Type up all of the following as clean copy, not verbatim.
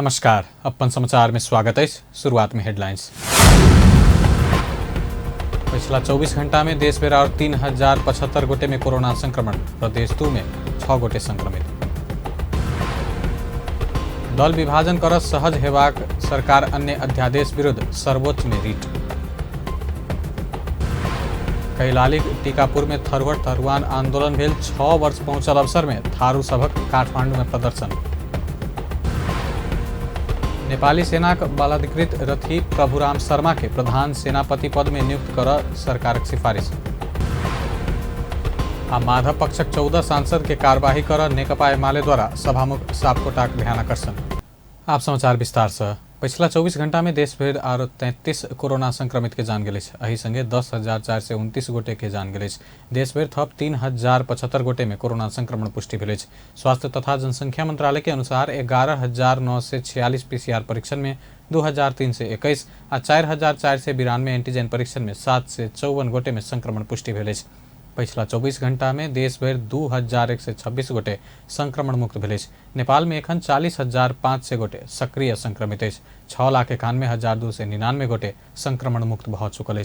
नमस्कार, अपन समाचार में स्वागत है। शुरुआत में हेडलाइंस। पिछला 24 घंटा में देश भर और 3075 गोटे में कोरोना संक्रमण, प्रदेश 2 में 6 गोटे संक्रमित। दल विभाजन कर सहज हेबाक सरकार अन्य अध्यादेश विरुद्ध सर्वोच्च में रिट। कैलाली टीकापुर में थरवट थरुआन आंदोलन भेल 6 वर्ष पहुंचल अवसर में थारू सभक काठमांडू में प्रदर्शन। नेपाली सेना बलाधिकृत रथी प्रभुराम शर्मा के प्रधान सेनापति पद में नियुक्त कर सरकार सिफारिश। आ माधव पक्षक 14 सांसद के कार्यवाही कर नेकपा एमाले द्वारा सभामुख सापकोटाक ध्यानाकर्षण। आप समाचार विस्तार से। पिछला 24 घंटा में देश भर और 33 कोरोना संक्रमित के जान गए। अही संगे 10,429 गोटे के जान गए। देश भर थप 3,075 गोटे में कोरोना संक्रमण पुष्टि भेल। स्वास्थ्य तथा जनसंख्या मंत्रालय के अनुसार 11,946 पीसीआर परीक्षण में 2,321 और 4,492 एंटीजन परीक्षण में 754 गोटे में संक्रमण पुष्टि भेल। पिछला 24 घंटा में देश भर 2,126 गोटे संक्रमण मुक्त भेल। नेपाल में एखन 40,500 गोटे सक्रिय संक्रमित है। 6,91,299 गोटे संक्रमण मुक्त भ चुकल है।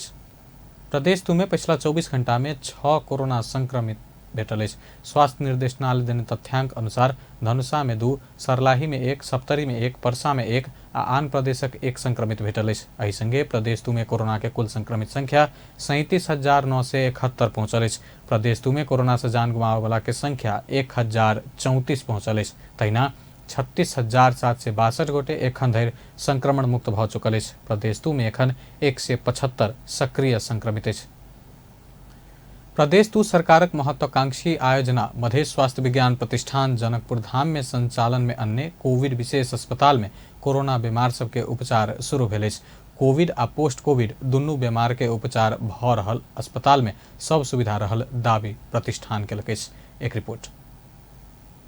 प्रदेश 2 में पिछला 24 घंटा में 6 कोरोना संक्रमित भेटल है। स्वास्थ्य निर्देशनालय देने तथ्यांक अनुसार धनुषा में 2, सर्लाही में 1, सप्तरी में 1, पर्सा में 1 आ आन प्रदेशक 1 संक्रमित भेटल है। एहि संगे प्रदेश 2 में कोरोना के कुल संक्रमित संख्या 37,971 पहुंचल है। प्रदेश 2 में कोरोना से जान गुमावे वाला के संख्या 1,034 पहुंचल है। तहिना 36,762 गोटे एखन धरि संक्रमण मुक्त भ चुकल है। प्रदेश 2 में एखन 175 सक्रिय संक्रमित है। प्रदेश 2 सरकारक महत्वाकांक्षी आयोजना मध्य स्वास्थ्य विज्ञान प्रतिष्ठान जनकपुर धाम में संचालन में अन्य कोविड विशेष अस्पताल में कोरोना बीमार सबके उपचार शुरू भेल। कोविड आ पोस्ट कोविड दुनू बीमार के उपचार भ रहल अस्पताल में सब सुविधा रहल दावी प्रतिष्ठान केलक। एक रिपोर्ट।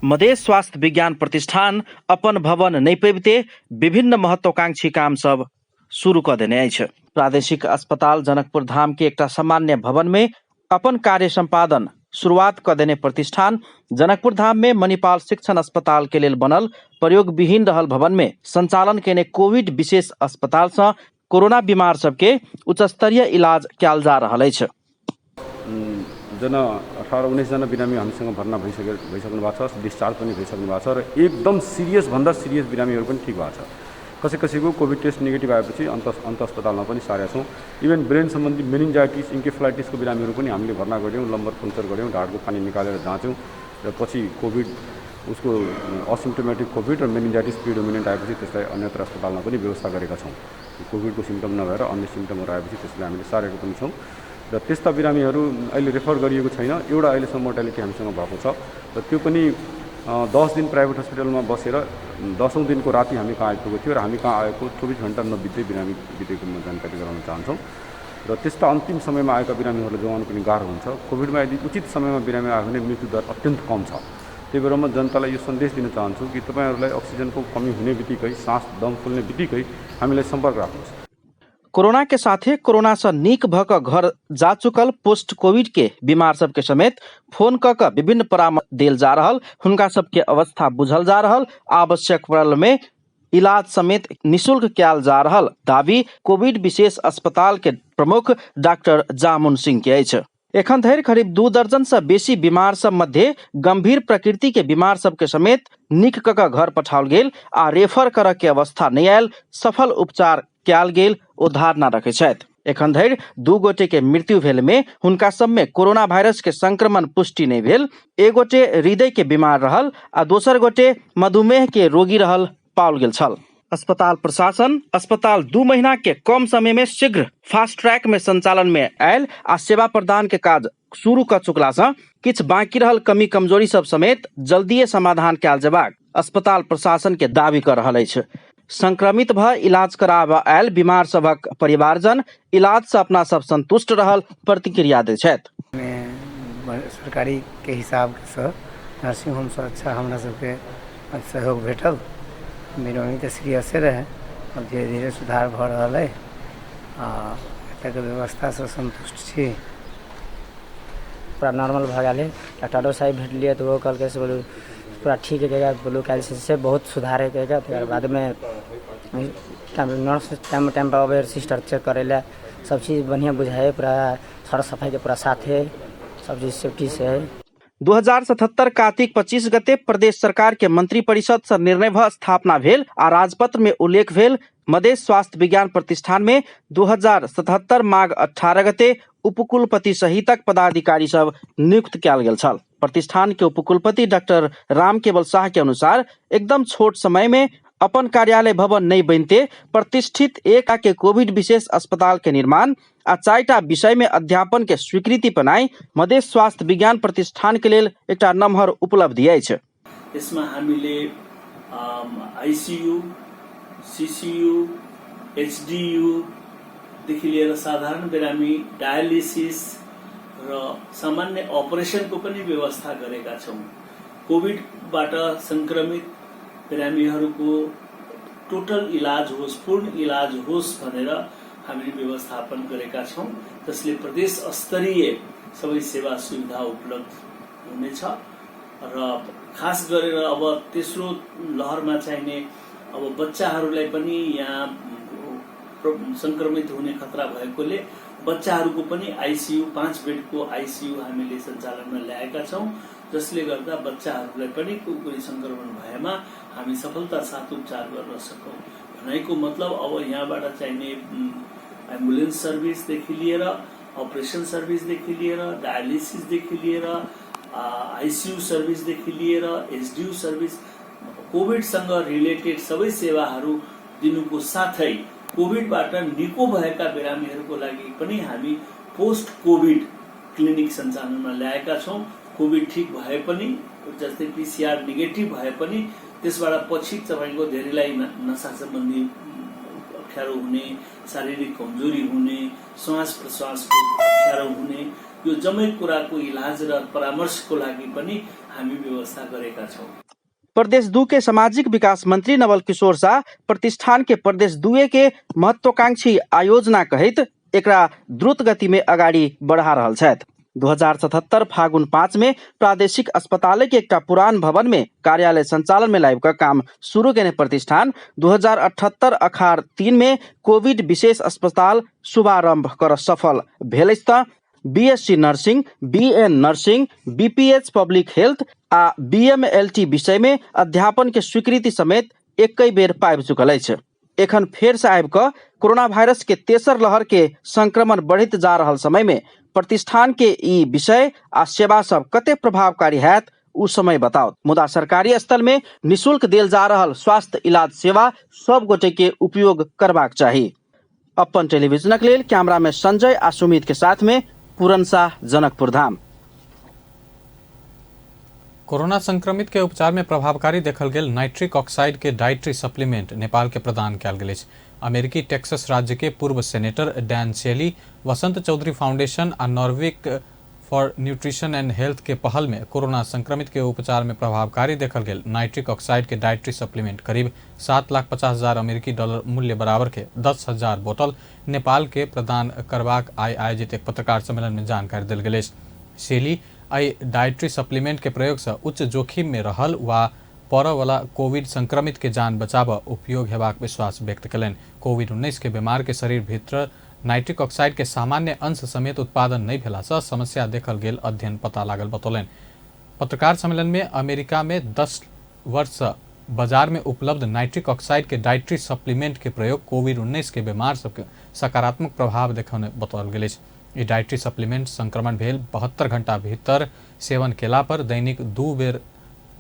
मध्य स्वास्थ्य विज्ञान प्रतिष्ठान अपन भवन नहीं पैबते विभिन्न महत्वाकांक्षी काम सब शुरू कर देने अछि। प्रादेशिक अस्पताल जनकपुर धाम के एक सामान्य भवन में अपन कार्य संपादन शुरुआत कर देने प्रतिष्ठान जनकपुर धाम में मणिपाल शिक्षण अस्पताल के लेल बनल प्रयोग विहीन रहल भवन में संचालन केने कोविड विशेष अस्पताल से कोरोना बीमार सबके उच्च स्तरीय इलाज कयल जा रहल अछि। जना 18-19 जना बिरामी हामीसँग भर्ना भइसक्नु भएको छ, डिस्चार्ज पनि भइसक्नु भएको छ र एकदम सिरियस भन्दा सिरियस बिरामीहरू पनि ठिक भएको छ। कसैको कोभिड टेस्ट नेगेटिभ आएपछि अन्त अस्पतालमा पनि सारेका छौँ। इभन ब्रेन सम्बन्धी मेनिन्जाइटिस इन्केफेलाइटिसको बिरामीहरू पनि हामीले भर्ना गऱ्यौँ, लम्बर पङ्क्चर गऱ्यौँ, ढाडको पानी निकालेर जाँच्यौँ र पछि कोभिड उसको असिम्टोमेटिक कोभिड र मेनिन्जाइटिस प्रिडोमिनेन्ट आएपछि त्यसलाई अन्यत्र अस्पतालमा पनि व्यवस्था गरेका छौँ। कोभिडको सिम्टम नभएर अन्य सिम्टमहरू आएपछि त्यसलाई हामीले सारेको पनि छौँ र त्यस्ता बिरामीहरू अहिले रेफर गरिएको छैन। एउटा अहिलेसम्म मोर्टालिटी हामीसँग भएको छ र त्यो पनि 10 दिन प्राइभेट हस्पिटलमा बसेर 10औं दिनको राति हामी कहाँ आइपुगेको थियो र हामी कहाँ आएको 24 घण्टा नबित्दै बिरामी बितेको म जानकारी गराउन चाहन्छौँ। र त्यस्ता अन्तिम समयमा आएका बिरामीहरूलाई जोगाउन पनि गाह्रो हुन्छ। कोभिडमा यदि उचित समयमा बिरामी आयो भने मृत्युदर अत्यन्त कम छ। त्यही भएर म जनतालाई यो सन्देश दिन चाहन्छु कि तपाईँहरूलाई अक्सिजनको कमी हुने बित्तिकै, सास दम फुल्ने बित्तिकै हामीलाई सम्पर्क राख्नुहोस्। कोरोना के साथे कोरोना से नीक भक घर जा चुकल पोस्ट कोविड के बीमार सबके समेत फोन क विभिन्न परामर्श देल जा रहल, हुनका सबके अवस्था बुझल जा रहल, आवश्यक पड़ल में इलाज समेत निःशुल्क कयल जा रहल दावी कोविड विशेष अस्पताल के प्रमुख डॉक्टर जामुन सिंह के अछि। एखन धरि करीब 2 दर्जन से बेसी बीमार सब मध्य गंभीर प्रकृति के बीमार सबके समेत नीक क घर पठाओल गेल आ रेफर कर के अवस्था नहीं आयल, सफल उपचार कयल गेल ओ धारणा रखे छथि। एखन धरि 2 गोटे के मृत्यु भेल में हुनका सब में कोरोना वायरस के संक्रमण पुष्टि नहीं भेल। एक गोटे हृदय के बीमार रहल आ दोसर गोटे मधुमेह के रोगी रहल पाओल गेल छल। अस्पताल प्रशासन अस्पताल 2 महीना के कम समय में शीघ्र फास्ट ट्रैक में संचालन में आयल आ सेवा प्रदान के काज शुरू कर चुकला से किछ बाकी रहल कमी कमजोरी सब समेत जल्दीए समाधान कयल जेबाक अस्पताल प्रशासन के दावी कर रहल अछि। संक्रमित भ इलाज कराब आयल बीमार सबक परिवारजन इलाज से अपना सब संतुष्ट रहल प्रतिक्रिया दै छथि। सरकारी के हिसाब से नर्सिंग होम से अच्छा हमरा सबके सहयोग भेटल। बीमारी तो सीरियसे रहे, अब धीरे धीरे सुधार भ रहल है आ एतय के व्यवस्था से संतुष्ट छी। पूरा नॉर्मल भ गेल। डॉक्टरो साहब भेटलिए तो वो कहलकै से बोलू पूरा ठीक है ब्लू कैल्शियम से बहुत सुधार है त्यार बाद में नर्स टाइम टाइम पर अवेयर सिस्टर चेक करेला सब चीज़ बढ़िया बुझाए पूरा सर सफाई के पूरा साथ है सब चीज़ सेफ्टी से है। 2077 कार्तिक 25 गते प्रदेश सरकार के मंत्री परिषद से निर्णय भ स्थापना भेल आ राजपत्र में उल्लेख भेल मधेश स्वास्थ्य विज्ञान प्रतिष्ठान में 2077 माघ 18 गते उपकुलपति सहितक पदाधिकारी सब नियुक्त कयल गेल छल। प्रतिष्ठान के उपकुलपति डॉक्टर राम केवल शाह के अनुसार एकदम छोट समय में अपन कार्यालय भवन नहीं बनते प्रतिष्ठित एक के कोविड विशेष अस्पताल के निर्माण आ 4टा विषय में अध्यापन के स्वीकृति बनाई मधेश स्वास्थ्य विज्ञान प्रतिष्ठान के लेल एकटा नम्हर उपलब्धि अछि। यसमा हामीले आईसीयू, सीसीयू, एचडीयू देखि लिएर साधारण बिरामी डायलिसिस र सामान्य अपरेसनको पनि व्यवस्था गरेका छौं। कोभिडबाट संक्रमित बिरामीहरूको टोटल इलाज होस्, पूर्ण इलाज होस् भनेर हामीले व्यवस्थापन गरेका छौं, जसले प्रदेश स्तरीय सबै सेवा सुविधा उपलब्ध हुनेछ र खास गरेर अब तेस्रो लहरमा चाहिने अब बच्चाहरूलाई पनि यहाँ संक्रमित हुने खतरा भएकोले बच्चाहरूको पनि आईसीयू 5 बेडको आईसीयू हामीले सञ्चालनमा ल्याएका छौं, जसले गर्दा बच्चाहरूलाई पनि कुनै संक्रमण भएमा हामी सफलता साथ उपचार गर्न सकौं। भनाइको मतलब अब यहाँबाट चाहिने एम्बुलेन्स सर्भिसदेखि लिएर अपरेसन सर्भिसदेखि लिएर डायलिसिसदेखि लिएर आईसीयू सर्भिसदेखि लिएर एचडीयू सर्भिस कोभिडसँग रिलेटेड सबै सेवाहरू दिनुको साथै कोभिडबाट निको भएका बिरामीहरूको लागि पनि हामी पोस्ट कोभिड क्लिनिक सञ्चालनमा ल्याएका छौं। कोभिड ठीक भए पनि जस्तै पीसीआर नेगेटिभ भए पनि त्यसबाट पछि तपाईको धेरैलाई नशा सम्बन्धी अप्ठ्यारो हुने, शारीरिक कमजोरी हुने, श्वास प्रश्वासको अप्ठ्यारो हुने यो जम्मै कुराको इलाज र परामर्शको लागि पनि हामी व्यवस्था गरेका छौं। प्रदेश 2 के सामाजिक विकास मंत्री नवल किशोर शाह प्रतिष्ठान के प्रदेश 2 के महत्वाकांक्षी आयोजना कहित एकरा द्रुत गति में अगाडि बढ़ा रहल छथि। 2077 फागुन 5 में प्रादेशिक अस्पताल के एकटा पुरान भवन में कार्यालय संचालन में लाइव का काम शुरू करने प्रतिष्ठान 2078 अखाड़ 3 में कोविड विशेष अस्पताल शुभारंभ कर सफल भेल त BSc nursing, BN nursing, BPH public health आ बीएमएलटी विषय में अध्यापन के स्वीकृति समेत एक बेर पाबि चुकल अछि। एखन फेर से आबि क कोरोना वायरस के तेसर लहर के संक्रमण बढ़ित जा रहल समय में प्रतिष्ठान के ई विषय आ सेवा सब कते प्रभावकारी हैत उ समय बताओ। मुदा सरकारी स्थल में निःशुल्क देल जा रहल स्वास्थ्य इलाज सेवा सब गोटे के उपयोग करबाक चाही। अपन टेलीविजनक लेल कैमरा में संजय आ सुमित के साथ में पूरन शाह, जनकपुर धाम। कोरोना संक्रमित के उपचार में प्रभावकारी देखल गेल नाइट्रिक ऑक्साइड के डाइटरी सप्लीमेंट नेपाल के प्रदान कयल गेल अछि। अमेरिकी टेक्सास राज्य के पूर्व senator Dan Shelley, Vasant Chaudhary foundation आ नॉर्विक फॉर न्यूट्रिशन एंड हेल्थ के पहल में कोरोना संक्रमित के उपचार में प्रभावकारी देखल गेल नाइट्रिक ऑक्साइड के डाइटरी सप्लीमेंट करीब 7,50,000 अमेरिकी डॉलर मूल्य बराबर के 10,000 बोतल नेपाल के प्रदान करबाक आयोजित एक पत्रकार सम्मेलन में जानकारी देल गेल अछि। शेली आई डाइटरी सप्लीमेंट के प्रयोग से उच्च जोखिम में रहल वा पड़य वाला कोविड संक्रमित के जान बचाव उपयोग हेबाक विश्वास व्यक्त कयलनि। कोविड-19 के बीमार के शरीर भीतर नाइट्रिक ऑक्साइड के सामान्य अंश समेत उत्पादन नहीं भेला से समस्या देखल गेल अध्ययन पता लागल बतौलनि। पत्रकार सम्मेलन में अमेरिका में 10 वर्ष से बाजार में उपलब्ध नाइट्रिक ऑक्साइड के डाइटरी सप्लीमेंट के प्रयोग कोविड-19 के बीमार सबके सकारात्मक प्रभाव देखने बताओल गेल अछि। ई डाइटरी सप्लीमेंट संक्रमण भेल 72 घंटा भीतर सेवन केला पर दैनिक 2 बेर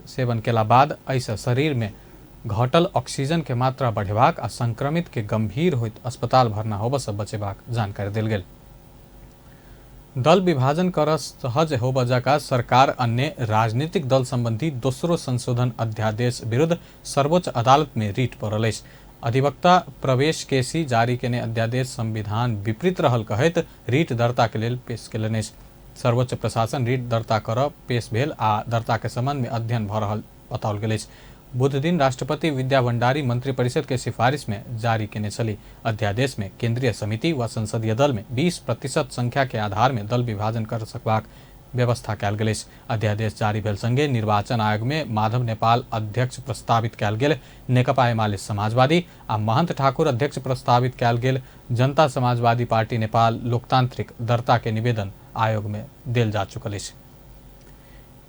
सेवन केला बाद ऐसे शरीर में घटल ऑक्सीजन के मात्रा बढ़ेबाक आ संक्रमित के गंभीर होइत अस्पताल भरना होबऽ से बचेबाक जानकारी देल गेल। दल विभाजन कर सहज होबऽ जका सरकार अन्य राजनीतिक दल संबंधी दोसरो संशोधन अध्यादेश विरुद्ध सर्वोच्च अदालत में रीट पड़ल अछि। अधिवक्ता प्रवेश केसी जारी केने अध्यादेश संविधान विपरीत रहल कहैत रीट दर्ता के लेल पेश केलनि अछि। सर्वोच्च प्रशासन रीट दर्ता कर पेश भेल आ दर्ता के संबंध में अध्ययन भ रहल बताओल गेल अछि। बुध दिन राष्ट्रपति विद्या भण्डारी मंत्री परिषद के सिफारिश में जारी केने छली। अध्यादेश में केंद्रीय समिति व संसदीय दल में 20% संख्या के आधार में दल विभाजन कर सकबाक व्यवस्था कयल गेल अछि। अध्यादेश जारी भेल संगे निर्वाचन आयोग में माधव नेपाल अध्यक्ष प्रस्तावित कयल गेल नेकपा एमाले समाजवादी आ महंत ठाकुर अध्यक्ष प्रस्तावित कयल गेल जनता समाजवादी पार्टी नेपाल लोकतांत्रिक दर्ता के निवेदन आयोग में देल जा चुकल अछि।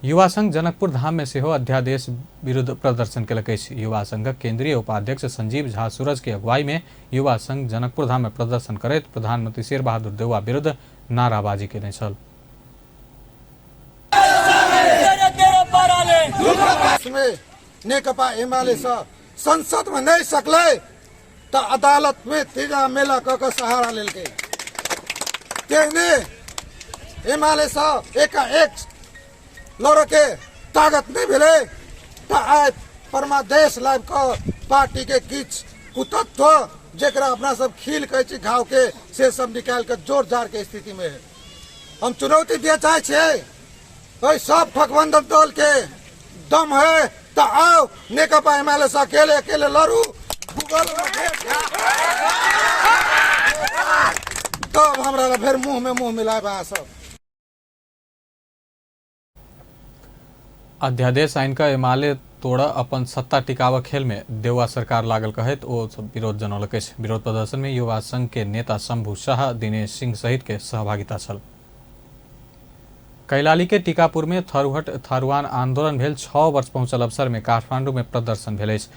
युवा संघ जनकपुर धाम में सेहो अध्यादेश विरुद्ध प्रदर्शन केलक अछि। युवा संघक केंद्रीय उपाध्यक्ष संजीव झा सूरज के अगुवाई में युवा संघ जनकपुर धाम में प्रदर्शन करैत प्रधानमंत्री शेर बहादुर देउवा विरुद्ध नाराबाजी केने छल। नेकपा एमाले संसद में नहीं सकले तो अदालत में तीजा मेला क सहारा लेलके। एमाले एकाएक लड़के ताकत नहीं भेले तो आज परमादेश लाइव का पार्टी के किच कुतत्व जेकरा अपना सब खील के घाव के से सब निकाल के जोर जार के स्थिति में है। हम चुनौती दिया चाहे सब ठगबंधन दल के दम है तो आओ नेकपा एमाले से अकेले अकेले लड़ू गूगल तब हमरा फिर मुंह में मुंह मिलाए बा सब। अध्यादेश आइन का एमाले तोड़ अपन सत्ता टिकाव खेल में देउवा सरकार लागल कहत ओ विरोध जनौलक अछि। विरोध प्रदर्शन में युवा संघ के नेता शंभू शाह, दिनेश सिंह सहित के सहभागिता छल। कैलाली के टीकापुर में थरुहट थारुआन आंदोलन भेल 6 वर्ष पहुंचल अवसर में काठमांडू में प्रदर्शन भेल अछि।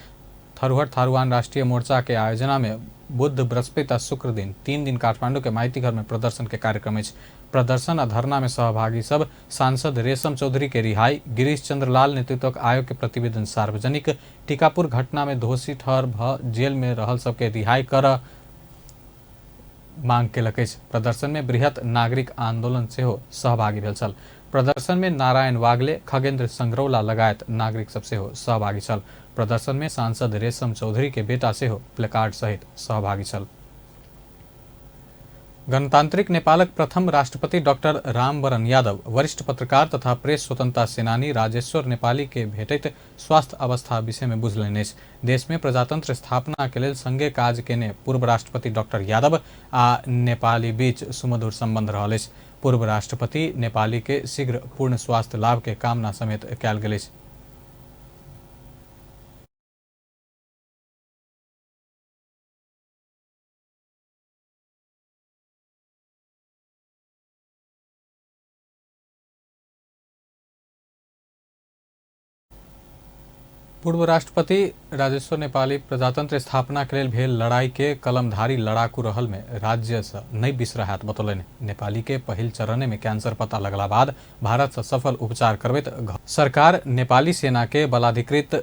थरुहट थारुआन राष्ट्रीय मोर्चा के आयोजना में बुध, बृहस्पति आ शुक्र दिन 3 दिन काठमांडू के माइती घर में प्रदर्शन के कार्यक्रम अछि। प्रदर्शन आ धरना में सहभागी सब सांसद रेशम चौधरी के रिहाई, गिरीश चंद्र लाल नेतृत्वक आयोग के प्रतिवेदन सार्वजनिक, टीकापुर घटना में दोषी ठहर भ जेल में रहल सबके रिहाई कर मांग केलक अछि। प्रदर्शन में बृहत नागरिक आंदोलन सेहो सहभागी भेल छल। प्रदर्शन में नारायण वागले, खगेन्द्र संगरौला लगायत नागरिक सब सेहो सहभागी छल। प्रदर्शन में सांसद रेशम चौधरी के बेटा सेहो प्लेकार्ड सहित सहभागी छल। गणतांत्रिक नेपालक प्रथम राष्ट्रपति डॉक्टर रामवरण यादव वरिष्ठ पत्रकार तथा प्रेस स्वतंत्रता सेनानी राजेश्वर नेपाली के भेटैत स्वास्थ्य अवस्था विषय में बुझलनि अछि। देश में प्रजातंत्र स्थापना के लेल संगे काज केने पूर्व राष्ट्रपति डॉक्टर यादव आ नेपाली बीच सुमधुर संबंध रहल अछि। पूर्व राष्ट्रपति नेपाली के शीघ्र पूर्ण स्वास्थ्य लाभ के कामना समेत कयल गेल अछि। पूर्व राष्ट्रपति राजेश्वर नेपाली प्रजातंत्र स्थापना के लेल भेल लड़ाई के कलमधारी लड़ाकू रहल में राज्य से नहीं बिसराहत बतौलनि। नेपाली के पहिल चरण में कैंसर पता लगला बाद भारत से सफल उपचार करबैत सरकार नेपाली सेना के बलाधिकृत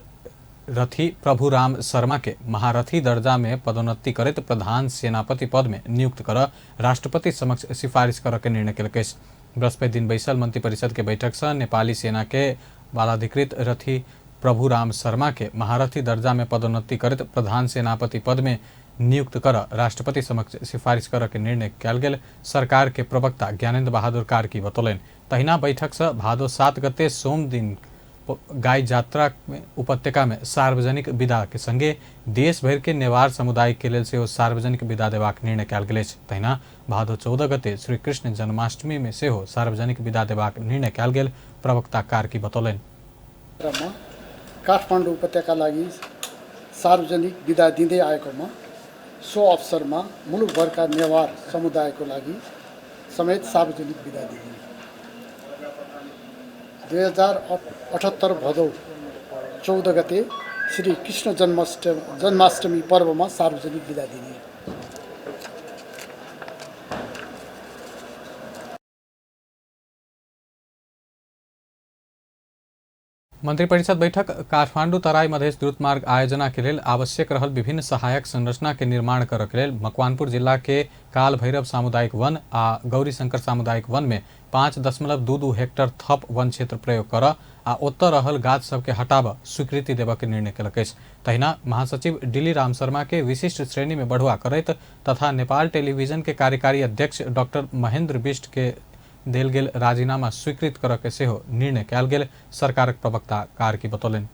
रथी प्रभुराम शर्मा के महारथी दर्जा में पदोन्नति करैत प्रधान सेनापति पद में नियुक्त कर राष्ट्रपति समक्ष सिफारिश कर के निर्णय केलक अछि। बृहस्पति दिन बैसल मंत्री परिषद के बैठक से नेपाली सेना के बलाधिकृत रथी प्रभुराम शर्मा के महारथी दर्जा में पदोन्नति करत प्रधान सेनापति पद में नियुक्त कर राष्ट्रपति समक्ष सिफारिश कर के निर्णय कयल गेल सरकार के प्रवक्ता ज्ञानेन्द्र बहादुर कार्की बतौलनि। तहिना बैठक से भादो 7 गते सोम दिन गाय यात्रा में उपत्यका में सार्वजनिक विदा के संगे देश भर के नेवार समुदाय के लेल सेहो सार्वजनिक विदा देबाक निर्णय कयल गेल अछि। तहिना भादो 14 गते श्री कृष्ण जन्माष्टमी में सेहो सार्वजनिक विदा देबाक निर्णय कयल गेल प्रवक्ता कार्की बतौलनि। काठमाडौँ उपत्यका लागि सार्वजनिक विदा दिँदै आएकोमा सो अवसरमा मुलुकभरका नेवार समुदायको लागि समेत सार्वजनिक विदा दिइयो। 2078 भदौ 14 गते श्री कृष्ण जन्माष्टमी पर्वमा सार्वजनिक विदा दिइयो। मंत्रिपरिषद बैठक काठमांडू तराई मधेश द्रुत मार्ग आयोजना के लेल आवश्यक रहल विभिन्न सहायक संरचना के निर्माण कर के लेल मकवानपुर जिला के काल भैरव सामुदायिक वन आ गौरी शंकर सामुदायिक वन में 5.22 हेक्टर थप वन क्षेत्र प्रयोग कर आ ओतऽ रहल गाछ सबके हटाब स्वीकृति देबऽ के निर्णय केलक अछि। तहिना महासचिव डिली राम शर्मा के विशिष्ट श्रेणी में बढ़ुआ करैत तथा नेपाल टेलीविजन के कार्यकारी अध्यक्ष डॉक्टर महेंद्र बिष्ट के देल गेल राजीनामा स्वीकृत कर के सेहो निर्णय कयल गेल सरकारक प्रवक्ता कार्की बतौलनि।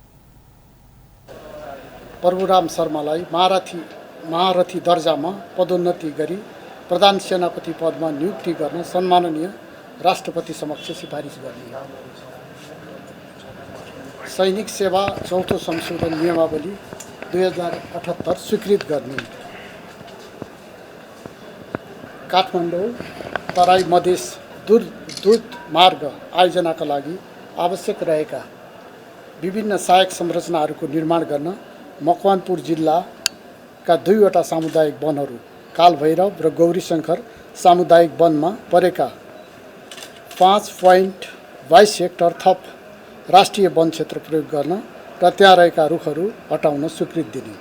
प्रभुराम शर्मालाई महारथी दर्जामा पदोन्नति गरी प्रधान सेनापति पदमा नियुक्ति गर्न सम्माननीय राष्ट्रपति समक्ष सिफारिस गर्ने। सैनिक सेवा चौथो संशोधन नियमावली 2078 स्वीकृत गर्ने। काठमाडौँ तराई मधेस द्रुत मार्ग आयोजनाका लागि आवश्यक रहेका विभिन्न सहायक संरचनाहरूको निर्माण गर्न मकवानपुर जिल्लाका 2वटा सामुदायिक वनहरू कालभैरव र गौरीशङ्कर सामुदायिक वनमा परेका 5.22 हेक्टर थप राष्ट्रिय वन क्षेत्र प्रयोग गर्न र त्यहाँ रहेका रुखहरू हटाउन स्वीकृति दिने।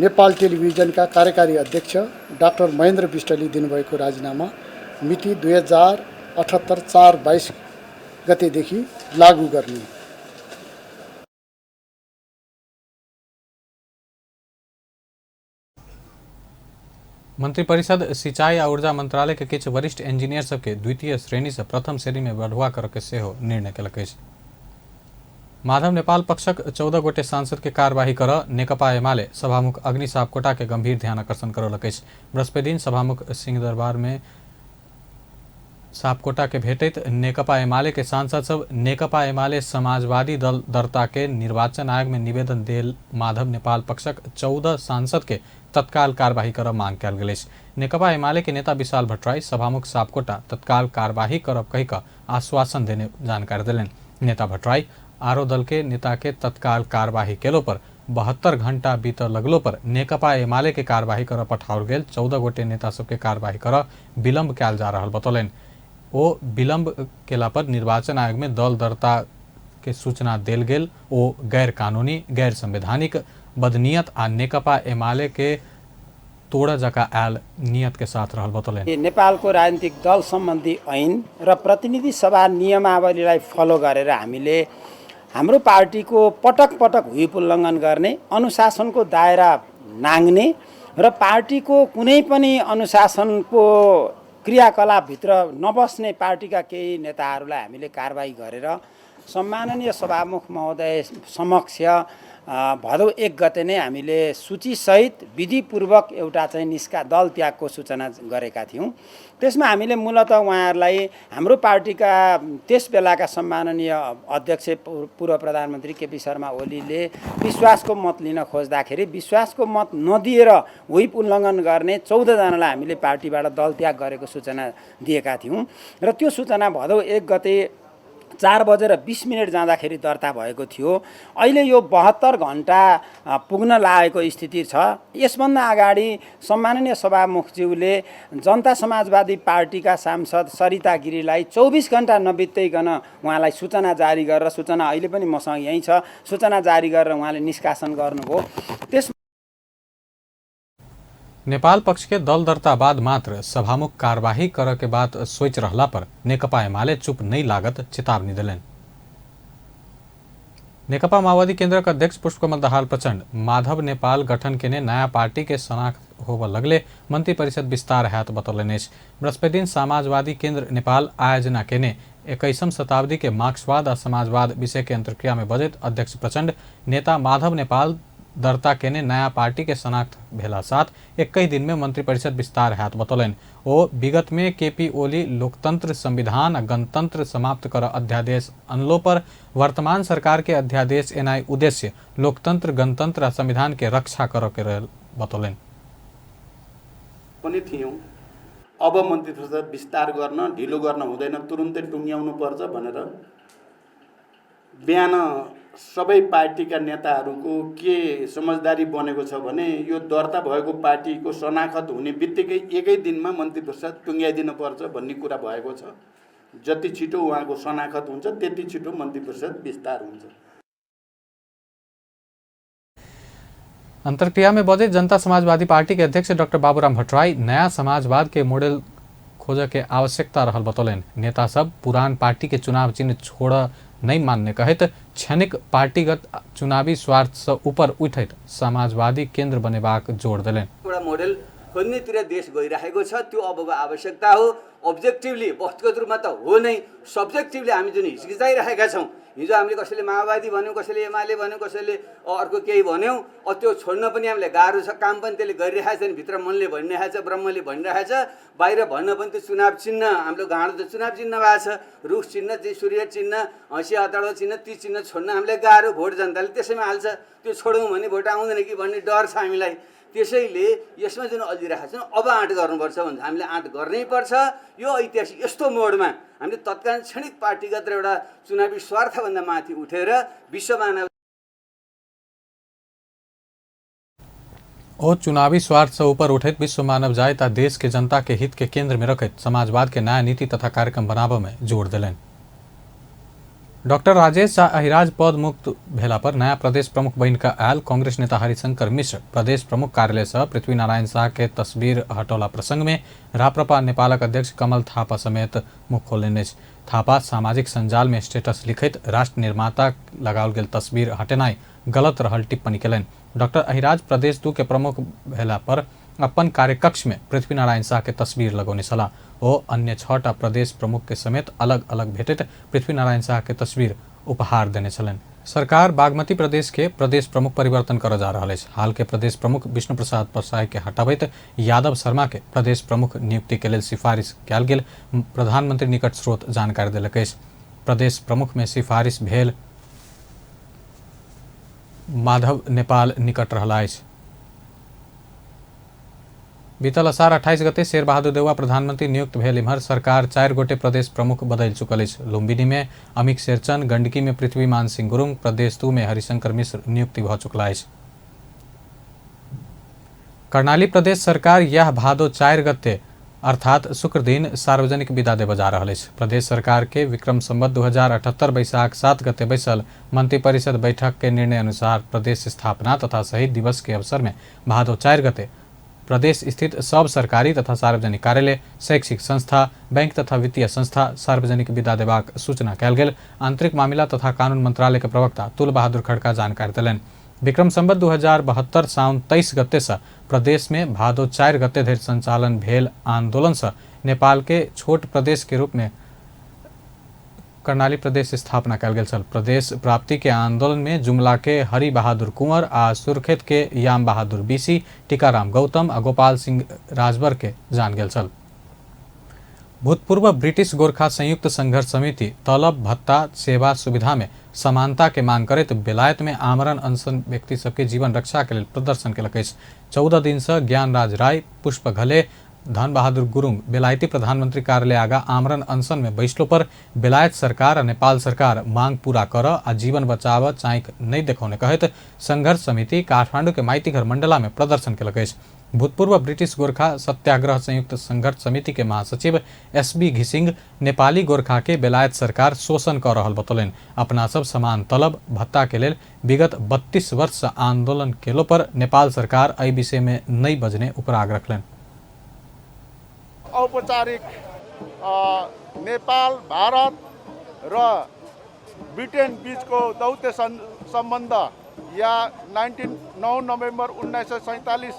नेपाल टेलिभिजनका कार्यकारी अध्यक्ष डाक्टर महेन्द्र विष्टले दिनुभएको राजीनामा मिति 2078 4/22 गतेदेखि लागू गर्ने। मंत्रिपरिषद सिंचाई और ऊर्जा मंत्रालय के किछ वरिष्ठ इंजीनियर सबके द्वितीय श्रेणी से प्रथम श्रेणी में बढ़वा करके सेहो निर्णय केलक अछि। माधव नेपाल पक्षक 14 गोटे सांसद के कार्यवाही कर नेकपा एमाले सभामुख अग्नि सापकोटा के गंभीर ध्यान आकर्षण करौलक अछि। बृहस्पति दिन सभामुख सिंहदरबार में सापकोटा के भेटैत नेकपा एमाले के सांसद सब नेकपा एमाले समाजवादी दल दर्ता के निर्वाचन आयोग में निवेदन देल माधव नेपाल पक्षक 14 सांसद के तत्काल कार्यवाही कर मांग कयल गेल अछि। नेकपा एमाले के नेता विशाल भट्टराई सभामुख सापकोटा तत्काल कार्यवाही करब कहि कऽ आश्वासन देने जानकारी देलनि। नेता भट्टराई आरो दल के नेता के तत्काल कार्यवाही केलो पर 72 घंटा बीत लगलो पर नेकपा एमाले के कार्यवाही कर पठाओल गेल 14 गोटे नेता सबके कार्यवाही कर विलम्ब कयल जा रहल बतौलनि। ओ विलम्ब केला पर निर्वाचन आयोग में दल दर्ता के सूचना देल गेल ओ गैर कानूनी गैर संवैधानिक बदनीयत आ नेकपा एमाले के तोड़ा जका आयल नियत के साथ रहल बतौलनि। नेपालको राजनीतिक दल सम्बन्धी ऐन र प्रतिनिधि सभा नियमावलीलाई फलो गरेर हामीले हाम्रो पार्टीको पटक पटक हुइप उल्लङ्घन गर्ने, अनुशासनको दायरा नाङ्ने र पार्टीको कुनै पनि अनुशासनको क्रियाकलापभित्र नबस्ने पार्टीका केही नेताहरूलाई हामीले कारबाही गरेर सम्माननीय सभामुख महोदय समक्ष भदौ 1 गते नै हामीले सूचीसहित विधिपूर्वक एउटा चाहिँ दल त्यागको सूचना गरेका थियौँ। त्यसमा हामीले मूलतः उहाँहरूलाई हाम्रो पार्टीका त्यस बेलाका सम्माननीय अध्यक्ष पूर्व प्रधानमन्त्री केपी शर्मा ओलीले विश्वासको मत लिन खोज्दाखेरि विश्वासको मत नदिएर व्हिप उल्लङ्घन गर्ने 14 जनालाई हामीले पार्टीबाट दल त्याग गरेको सूचना दिएका थियौँ र त्यो सूचना भदौ 1 गते 4:20 जाँदाखेरि दर्ता भएको थियो। अहिले यो 72 घण्टा पुग्न लागेको स्थिति छ। यसभन्दा अगाडि सम्माननीय सभामुखज्यूले जनता समाजवादी पार्टीका सांसद सरिता गिरीलाई 24 घण्टा नबित्दैकन उहाँलाई सूचना जारी गरेर, सूचना अहिले पनि मसँग यहीँ छ, सूचना जारी गरेर उहाँले निष्कासन गर्नुभयो। त्यस नेपाल पक्ष के दल दर्ता बाद मात्र सभामुख कार्यवाही कर के बाद सोच रहला पर नेकपा एमाले चुप नहीं लागत चेतावनी दिलन। नेकपा माओवादी केंद्र का अध्यक्ष पुष्पकमल दाहाल प्रचंड माधव नेपाल गठन के ने नया पार्टी के शनाख्त होब लगले मंत्रिपरिषद विस्तार हैत बतौलनि। बृहस्पति दिन समाजवादी केंद्र नेपाल आयोजना के ने 21वीं शताब्दी के मार्क्सवाद और समाजवाद विषय के अंतर्क्रिया में बजट अध्यक्ष प्रचंड नेता माधव नेपाल दर्ता केने नया पार्टी के शनाख्त भेला साथ 21 दिन में मंत्रिपरिषद विस्तार हैत बतौलनि। ओ विगत में केपी ओली लोकतंत्र संविधान गणतंत्र समाप्त कर अध्यादेश अनलो पर वर्तमान सरकार के अध्यादेश एनाई उद्देश्य लोकतंत्र गणतंत्र संविधान के रक्षा कर के रहल बतौलनि। पनि थियौं अब मन्त्रिपरिषद विस्तार गर्न ढिलो गर्न हुँदैन, तुरुन्तै टुङ्ग्याउनु पर्छ भनेर बिहान सबै पार्टीका नेताहरूको के समझदारी बनेको छ भने यो दर्ता भएको पार्टीको शनाखत हुने बित्तिकै 1 दिनमा मन्त्रिपरिषद टुङ्ग्याइदिनु पर्छ भन्ने कुरा भएको छ। जति छिटो उहाँको शनाखत हुन्छ त्यति छिटो मन्त्रिपरिषद विस्तार हुन्छ। अंतर्क्रिया में बजे जनता समाजवादी पार्टी के अध्यक्ष डॉक्टर बाबूराम भट्टराई नया समाजवाद के मॉडल खोज के आवश्यकता रहल बतौलनि। नेता सब पुरान पार्टी के चुनाव चिन्ह छोड़ नहीं मानने कहत क्षणिक पार्टीगत चुनावी स्वार्थ से ऊपर उठैत समाजवादी केंद्र बनेबाक जोड़ दिलनि। एउटा मोडेल खोज्नेतिर देश गइरहेको छ। त्यो अबको आवश्यकता हो। अब्जेक्टिभली वस्तुगत रूपमा त हो नै, सब्जेक्टिभली हामी जुन हिचकिचाइरहेका छौँ, हिजो हामीले कसैले माओवादी भन्यौँ, कसैले एमाले भन्यौँ, कसैले अर्को केही भन्यौँ, त्यो छोड्न पनि हामीलाई गाह्रो छ। काम पनि त्यसले गरिरहेको छ नि, भित्र मनले भनिरहेको छ, ब्रह्मले भनिरहेको छ, बाहिर भन्न पनि त्यो चुनाव चिन्ह, हाम्रो गाँडो त चुनाव चिन्ह भएको छ, रुख चिन्ह, सूर्य चिन्ह, हँसिया हताडो चिन्ह, ती चिन्ह छोड्न हामीलाई गाह्रो। भोट जनताले त्यसैमा हाल्छ। त्यो छोडौँ भने भोट आउँदैन कि भन्ने डर छ हामीलाई। त्यसैले यसमा जुन अल्झिरहेको छ अब आँट गर्नुपर्छ भन्छ, हामीले आँट गर्नै पर्छ। यो ऐतिहासिक यस्तो मोडमा हामीले तत्कालीन क्षणिक पार्टीगत र एउटा चुनावी स्वार्थभन्दा माथि उठेर विश्व मानव और चुनावी स्वार्थ से ऊपर उठित विश्व मानव जायता देश के जनता के हित के केंद्र में रखित समाजवाद के नया नीति तथा कार्यक्रम बनाबे में जोर दिलन। डॉक्टर राजेश शाह अहिराज पद मुक्त भेला पर नया प्रदेश प्रमुख बन का आयल कांग्रेस नेता हरिशंकर मिश्र प्रदेश प्रमुख कार्यालय सह पृथ्वी नारायण शाह के तस्वीर हटौला प्रसंग में राप्रपा नेपालक अध्यक्ष कमल थापा समेत मुख खोलने। थापा सामाजिक संजाल में स्टेटस लिखित राष्ट्र निर्माता लगाओल गेल तस्वीर हटेनाई गलत रहल टिप्पणी कलन। डॉक्टर अहिराज प्रदेश 2 के प्रमुख भेला पर अपन कार्यकक्ष में पृथ्वी नारायण शाह के तस्वीर लगौने सलाह ओ अन्य 6टा प्रदेश प्रमुख के समेत अलग अलग भेटित पृथ्वी नारायण शाह के तस्वीर उपहार देने छलन। सरकार बागमती प्रदेश के प्रदेश प्रमुख परिवर्तन कर जा रहा है। हाल के प्रदेश प्रमुख विष्णु प्रसाद परसाई के हटाबैत यादव शर्मा के प्रदेश प्रमुख नियुक्ति के लिए सिफारिश कयल गेल प्रधानमंत्री निकट स्रोत जानकारी दिलक। प्रदेश प्रमुख में सिफारिश भेल माधव नेपाल निकट रहला। बीतल असार 28 गते शेरबहादुर देउवा प्रधानमंत्री नियुक्त भेल इम्हर सरकार 4 गोटे प्रदेश प्रमुख बदल चुकल अछि। लुम्बिनी में अमिक शेरचन, गंडकी में पृथ्वीमान सिंह गुरुङ, प्रदेश 2 में हरिशंकर मिश्र नियुक्ति भ चुकला अछि। कर्णाली प्रदेश सरकार यह भादो 4 गते अर्थात शुक्र दिन सार्वजनिक विदा देव जा रहा है। प्रदेश सरकार के विक्रम संवत 2078 बैसाख 7 गते बैसल मंत्रिपरिषद बैठक के निर्णय अनुसार प्रदेश स्थापना तथा शहीद दिवस के अवसर में भादो 4 गते प्रदेश स्थित सब सरकारी तथा सार्वजनिक कार्यालय, शैक्षिक संस्था, बैंक तथा वित्तीय संस्था सार्वजनिक विदा देबाक सूचना कयल गेल। आंतरिक मामला तथा कानून मंत्रालय के प्रवक्ता तुल बहादुर खड़का जानकारी दिलन। विक्रम संवत 2072 साउन 23 गते से प्रदेश में भादो 4 गते धरि संचालन भेल आंदोलन से नेपाल के छोट प्रदेश के रूप में कर्णाली प्रदेश स्थापना कयल गेल छल। प्रदेश प्राप्ति के आंदोलन में जुमला के हरि बहादुर कुंवर आ सुर्खेत के याम बहादुर बीसी, टीकाराम गौतम आ गोपाल सिंह राजभर के जान गेल छल। भूतपूर्व ब्रिटिश गोरखा संयुक्त संघर्ष समिति तलब भत्ता सेवा सुविधा में समानता के मांग करत बेलायत में आमरण अनशन व्यक्ति सबके जीवन रक्षा के लिए प्रदर्शन कयलक। 14 दिन से ज्ञानराज राय, पुष्प घले, धन बहादुर गुरुङ बेलायती प्रधानमंत्री कार्यालय आगा आमरण अनशन में बैसलो पर बेलायत सरकार और नेपाल सरकार मांग पूरा कर आ जीवन बचाव चाँक नहीं देखाउने कहत संघर्ष समिति काठमाडौँ के माइतीघर मंडला में प्रदर्शन कयलक। भूतपूर्व ब्रिटिश गोरखा सत्याग्रह संयुक्त संघर्ष समिति के महासचिव एसबी घिसिंग नेपाली गोरखा के बेलायत सरकार शोषण कर रहल बतौलन। अपना सब समान तलब भत्ता के लेल विगत 32 वर्ष से आंदोलन केलो पर नेपाल सरकार एहि विषय में नहीं बजने उपराग रखलन। औपचारिक नेपाल, भारत र ब्रिटेन बीचको दौत्य सम्बन्ध या 9 नोभेम्बर 1947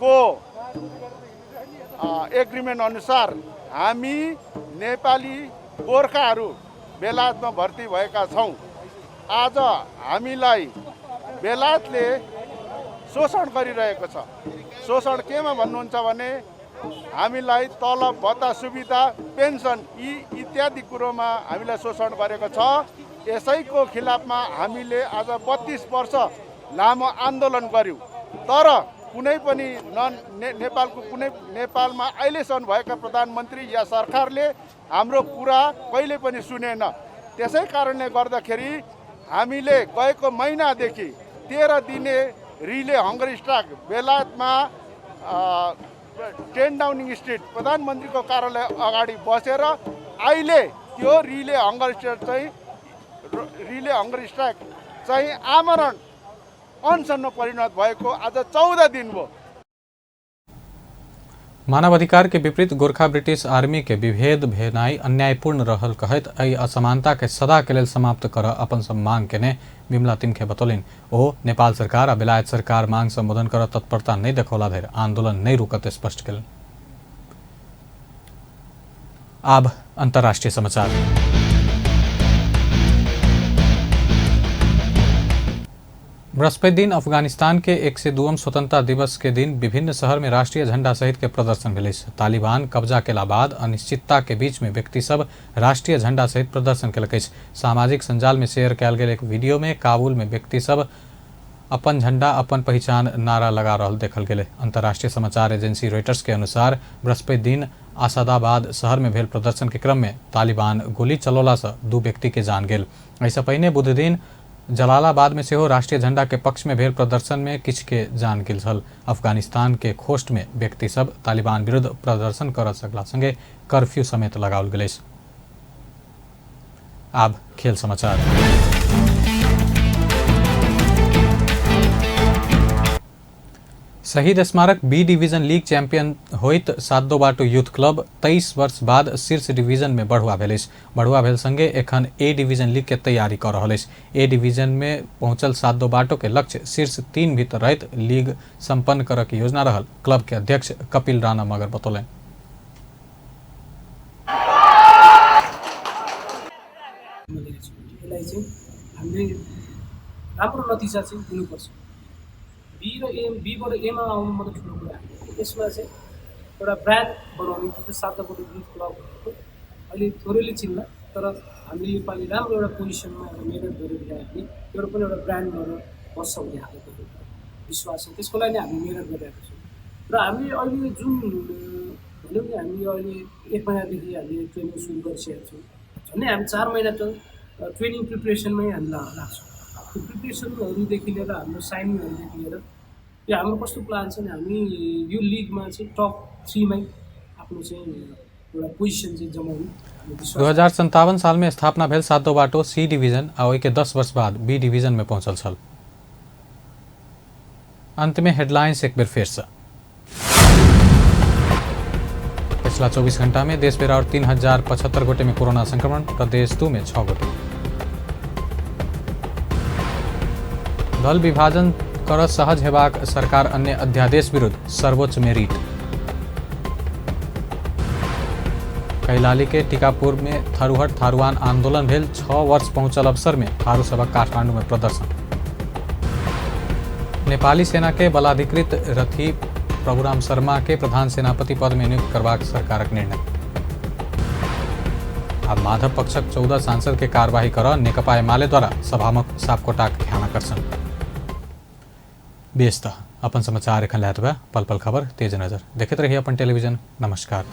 को एग्रिमेन्ट अनुसार हामी नेपाली गोर्खाहरू बेलायतमा भर्ती भएका छौँ। आज हामीलाई बेलायतले शोषण गरिरहेको छ। शोषण केमा भन्नुहुन्छ भने हामीलाई तलब भत्ता सुविधा पेन्सन यी इत्यादि कुरोमा हामीलाई शोषण गरेको छ। यसैको खिलाफमा हामीले आज 32 वर्ष लामो आन्दोलन गर्यौं। तर कुनै पनि नेपालमा अहिलेसम्म भएका प्रधानमन्त्री या सरकारले हाम्रो कुरा कहिले पनि सुनेन। त्यसै कारणले गर्दाखेरि हामीले गएको महिनादेखि 13 दिने रिले हंगर स्ट्राइक बेलायतमा 10 डाउनिङ स्ट्रिट प्रधानमन्त्रीको कार्यालय अगाडि बसेर अहिले त्यो रिले हंगर स्ट्राइक चाहिँ आमरण अनसनमा परिणत भएको आज 14 दिन भयो। मानवाधिकार के विपरीत गोरखा ब्रिटिश आर्मी के विभेद भेनाई अन्यायपूर्ण रहल कहत एहि असमानता के सदा के लेल समाप्त कर अपन सब मांग केने बिमला तिमखे बतौलिन। ओ नेपाल सरकार आ बेलायत सरकार मांग संबोधन कर तत्परता नहीं देखौला धरि आंदोलन नहीं रुकत स्पष्ट केलन। अब अंतर्राष्ट्रीय समाचार। बृहस्पति दिन अफगानिस्तान के 102वें स्वतंत्रता दिवस के दिन विभिन्न शहर में राष्ट्रीय झंडा सहित के प्रदर्शन भेलै। तालिबान कब्जा केला बाद अनिश्चितता के बीच में व्यक्ति सब राष्ट्रीय झंडा सहित प्रदर्शन केलक। सामाजिक संजाल में शेयर कयल गेल एक वीडियो में काबुल में व्यक्ति सब अपन झंडा अपन पहचान नारा लगा रहल देखल गेलै। अंतर्राष्ट्रीय समाचार एजेंसी रॉयटर्स के अनुसार बृहस्पति दिन आसादाबाद शहर में भेल प्रदर्शन के क्रम में तालिबान गोली चलौला से 2 व्यक्ति के जान गेल। ऐसा पहिने बुध दिन जलालाबाद में सेहो राष्ट्रीय झंडा के पक्ष में भेल प्रदर्शन में किछ के जान गेल छल। अफगानिस्तान के खोस्ट में व्यक्ति सब तालिबान विरुद्ध प्रदर्शन कर सकला संगे कर्फ्यू समेत लगाओल गेल। अब खेल समाचार। शहीद स्मारक बी डिवीजन लीग चैंपियन होइत सातोबाटो यूथ क्लब 23 वर्ष बाद शीर्ष डिवीजन में बढ़ुआ भेल। बढ़ुआ भेल संगे एखन ए डिवीजन लीग के तैयारी कर रहल अछि। ए डिवीजन में पहुंचल सातोबाटो के लक्ष्य शीर्ष 3 भीतर रहत लीग संपन्न करऽ के योजना रहल। क्लब के अध्यक्ष कपिल राणा मगर बतौलन। राम्रो नतिजा चाहिँ दिनुपर्छ। बी र ए बीबाट एमा आउनु मात्रै ठुलो कुरा हो। यसमा चाहिँ एउटा ब्रान्ड बनाउने जस्तै सातोबाटो युथ क्लब अहिले थोरैले चिन्ला, तर हामीले योपालि राम्रो एउटा पोजिसनमा मेहनत गरेर ल्यायो भने एउटा पनि एउटा ब्रान्ड भएर बस्छ भन्ने हाम्रो विश्वास छ। त्यसको लागि हामी मेहनत गरिरहेको छौँ र हामी अहिले जुन भन्यौँ नि हामी अहिले 1 महिनादेखि हामीले ट्रेनिङ सुरु गरिसकेका छौँ। झन्डै हामी 4 महिना त ट्रेनिङ प्रिपरेसनमै हामी लाग्छौँ। त्यो प्रिपरेसनहरूदेखि लिएर हाम्रो साइनिङहरूदेखि लिएर यो हाम्रो कस्तो प्लान छ भने हामी यो लिगमा चाहिँ टप 3 मै आफ्नो चाहिँ एउटा पोजिसन चाहिँ जमाउनु। 2057 साल में स्थापना भेल सातोबाटो सी डिवीजन आ ओहि के 10 वर्ष बाद बी डिवीजन में पहुंचल छल। अंत में हेडलाइंस एक बेर फेर से। पिछला 24 घंटा में देश भर और 3075 गोटे में कोरोना संक्रमण, प्रदेश 2 में 6 गोटे। दल विभाजन कर सहज हेबाक सरकार अन्य अध्यादेश विरुद्ध सर्वोच्च में रिट। कैलाली के टीकापुर में थारूहट थारूआन आंदोलन भेल 6 वर्ष पहुंचल अवसर में थारू सभक काठमांडू में प्रदर्शन। नेपाली सेना के बलाधिकृत रथी प्रभुराम शर्मा के प्रधान सेनापति पद में नियुक्त करबाक सरकारक निर्णय। अब माधव पक्षक 14 सांसद के कार्यवाही कर नेकपा एमाले द्वारा सभामुख सापकोटाक ध्यानाकर्षण। बेस्ता अपन समाचार एखन लैत बा पल पल खबर तेज नजर देखते रहिए अपन टेलीविजन। नमस्कार।